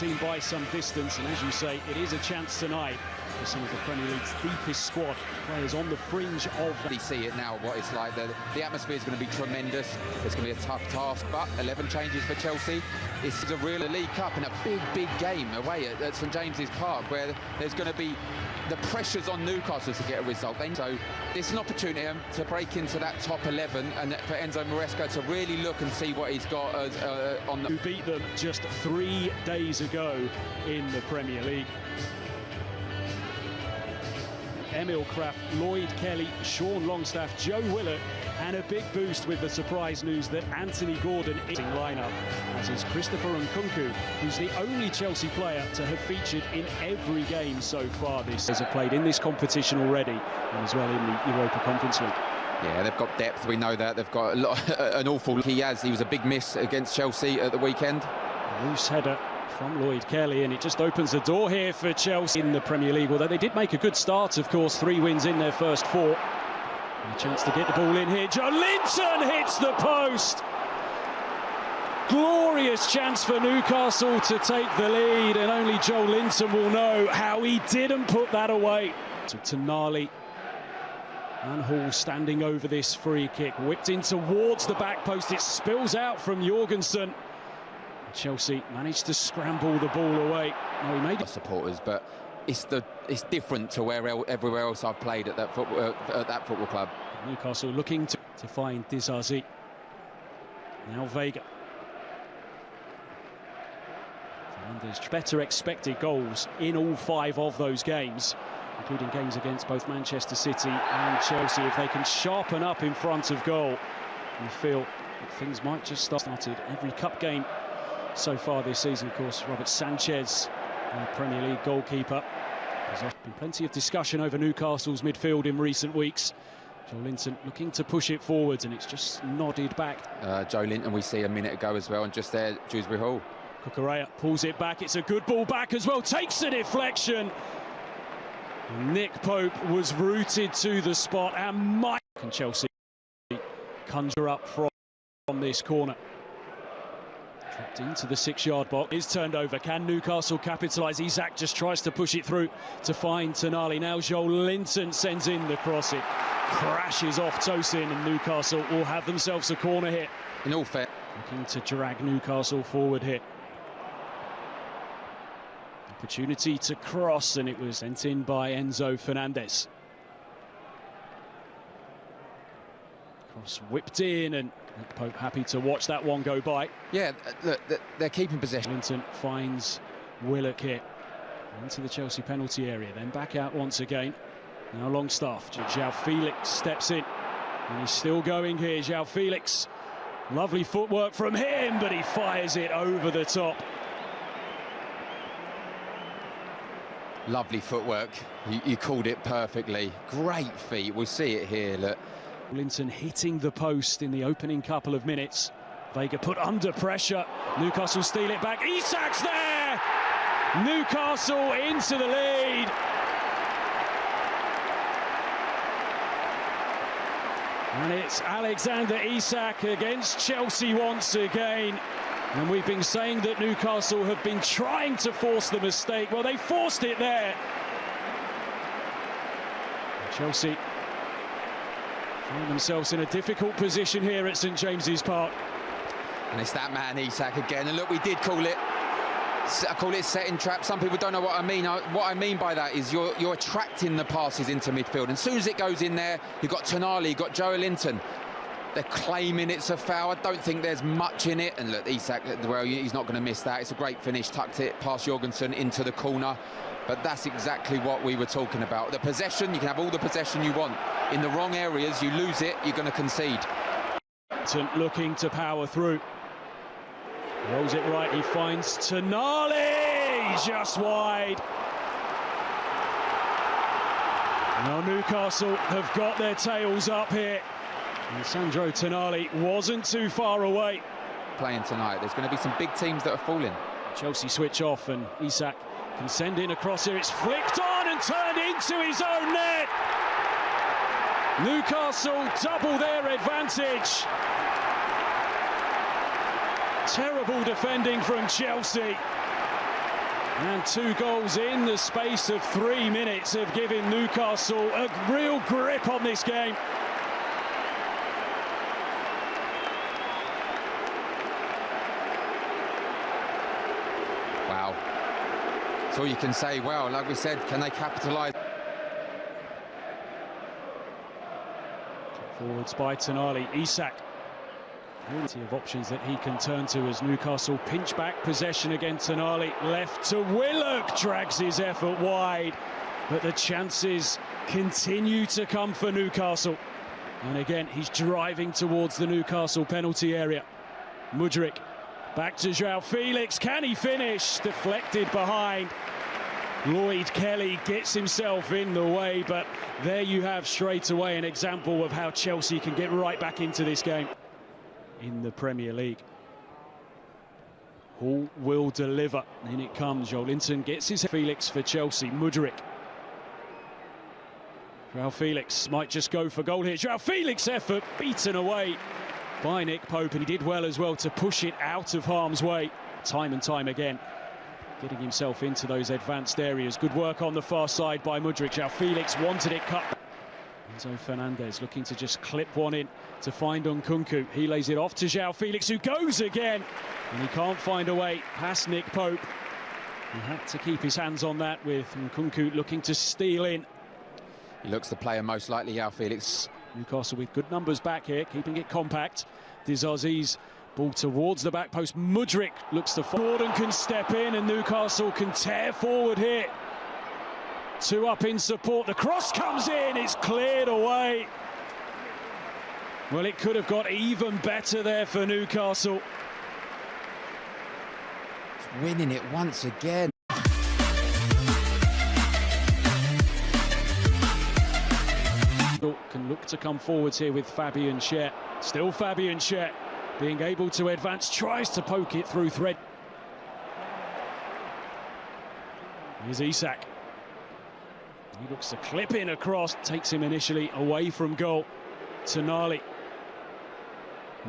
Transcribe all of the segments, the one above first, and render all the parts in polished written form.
team by some distance, and as you say, it is a chance tonight for some of the Premier League's deepest squad players on the fringe of that. We see it now, what it's like. The atmosphere is going to be tremendous. It's going to be a tough task, but 11 changes for Chelsea. It's a real League Cup and a big game away at St James's Park, where there's going to be the pressures on Newcastle to get a result. So this is an opportunity to break into that top 11, and for Enzo Maresca to really look and see what he's got on the... Who beat them just 3 days ago in the Premier League. Emil Kraft, Lloyd Kelly, Sean Longstaff, Joe Willock, and a big boost with the surprise news that Anthony Gordon is in lineup, as is Christopher Nkunku, who's the only Chelsea player to have featured in every game so far this season. Have played in this competition already, and as well in the Europa Conference League. Yeah, they've got depth, we know that. They've got an awful... He was a big miss against Chelsea at the weekend. A loose header from Lloyd Kelly, and it just opens the door here for Chelsea in the Premier League, although they did make a good start, of course, 3 wins in their first 4. And a chance to get the ball in here. Joe Linton hits the post. Glorious chance for Newcastle to take the lead, and only Joe Linton will know how he didn't put that away. To Tonali. And Hall standing over this free kick, whipped in towards the back post. It spills out from Jorgensen. Chelsea managed to scramble the ball away. No, he made it. Supporters, but it's different to everywhere else I've played at that football club. Newcastle looking to find Dizazi. Now Vega. Fernandes better expected goals in all 5 of those games, including games against both Manchester City and Chelsea. If they can sharpen up in front of goal, you feel that things might just started every cup game so far this season. Of course, Robert Sanchez, Premier League goalkeeper. There's been plenty of discussion over Newcastle's midfield in recent weeks. Joe Linton looking to push it forwards, and it's just nodded back. Joe Linton we see a minute ago as well, and just there, Dewsbury Hall. Cucurella pulls it back. It's a good ball back as well. Takes the deflection. Nick Pope was rooted to the spot, and Mike and Chelsea conjure up from this corner. Trapped into the 6-yard box, is turned over. Can Newcastle capitalise? Isak just tries to push it through to find Tonali. Now Joe Linton sends in the cross. It crashes off Tosin, and Newcastle will have themselves a corner hit. In all fair, looking to drag Newcastle forward here. Opportunity to cross, and it was sent in by Enzo Fernandez. Cross whipped in, and Nick Pope happy to watch that one go by. Yeah, look, they're keeping possession. Linton finds Willock here into the Chelsea penalty area, then back out once again. Now Longstaff. João Felix steps in, and he's still going here. João Felix, lovely footwork from him, but he fires it over the top. Lovely footwork. You called it perfectly. Great feet. We'll see it here. Look. Linton hitting the post in the opening couple of minutes. Vega put under pressure. Newcastle steal it back. Isak's there! Newcastle into the lead. And it's Alexander Isak against Chelsea once again. And we've been saying that Newcastle have been trying to force the mistake. Well, they forced it there. Chelsea find themselves in a difficult position here at St James's Park. And it's that man Isak again. And look, we did call it. I call it setting trap. Some people don't know what I mean. What I mean by that is you're attracting the passes into midfield. And as soon as it goes in there, you've got Tonali, you've got Joe Linton. They're claiming it's a foul. I don't think there's much in it. And look, Isak, well, he's not going to miss that. It's a great finish. Tucked it past Jorgensen into the corner. But that's exactly what we were talking about. The possession, you can have all the possession you want. In the wrong areas, you lose it, you're going to concede. Looking to power through. Rolls it right, he finds Tonali, just wide. Now Newcastle have got their tails up here. And Sandro Tonali wasn't too far away. Playing tonight, there's going to be some big teams that are falling. Chelsea switch off, and Isak can send in a cross here. It's flicked on and turned into his own net. Newcastle double their advantage. Terrible defending from Chelsea. And 2 goals in the space of 3 minutes have given Newcastle a real grip on this game. Wow. That's all you can say. Well, like we said, can they capitalise? Forwards by Tonali, Isak. Plenty of options that he can turn to as Newcastle pinch back possession against Tonali. Left to Willock, drags his effort wide. But the chances continue to come for Newcastle. And again, he's driving towards the Newcastle penalty area. Mudryk, back to João Felix. Can he finish? Deflected behind. Lloyd Kelly gets himself in the way, but there you have straight away an example of how Chelsea can get right back into this game in the Premier League. Hall will deliver. In it comes. Joelinton gets his Felix for Chelsea. Mudryk. João Felix might just go for goal here. João Felix effort beaten away by Nick Pope, and he did well as well to push it out of harm's way time and time again, getting himself into those advanced areas. Good work on the far side by Mudryk. João Felix wanted it cut. Enzo Fernandez looking to just clip one in to find Nkunku. He lays it off to João Felix, who goes again, and he can't find a way past Nick Pope. He had to keep his hands on that, with Nkunku looking to steal in. He looks the player most likely, João Felix. Newcastle with good numbers back here, keeping it compact. Dizazi's ball towards the back post. Mudryk looks to Gordon can step in, and Newcastle can tear forward here. 2 up in support. The cross comes in. It's cleared away. Well, it could have got even better there for Newcastle. It's winning it once again. Can look to come forwards here with Fabian Schär. Still Fabian Schär being able to advance, tries to poke it through thread. Here's Isak. He looks to clip in across, takes him initially away from goal. Tonali.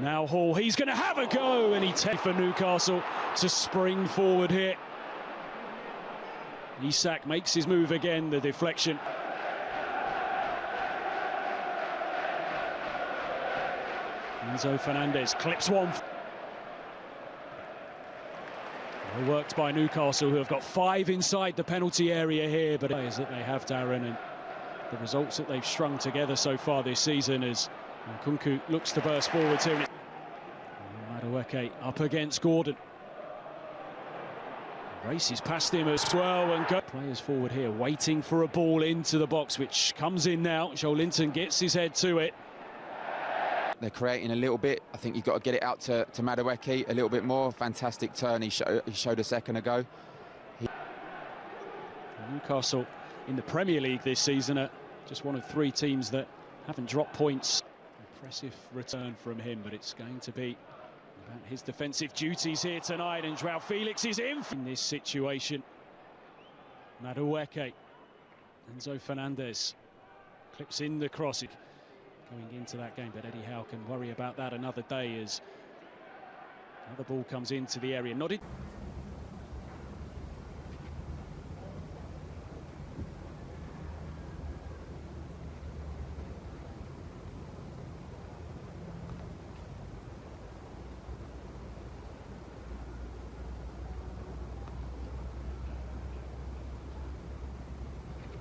Now Hall, he's going to have a go, and he takes for Newcastle to spring forward here. Isak makes his move again, the deflection. Enzo Fernandez clips one. Well worked by Newcastle, who have got 5 inside the penalty area here, but it is that they have, Darren, and the results that they've strung together so far this season as Nkunku looks to burst forwards here. Madueke up against Gordon. Races past him as well, and players forward here waiting for a ball into the box, which comes in now. Joelinton gets his head to it. They're creating a little bit. I think you've got to get it out to Madueke a little bit more. Fantastic turn he showed a second ago. Newcastle in the Premier League this season are just one of 3 teams that haven't dropped points. Impressive return from him, but it's going to be about his defensive duties here tonight, and João Felix is in this situation. Madueke. Enzo Fernandez clips in the cross. Going into that game, but Eddie Howe can worry about that another day as another ball comes into the area. Nodded.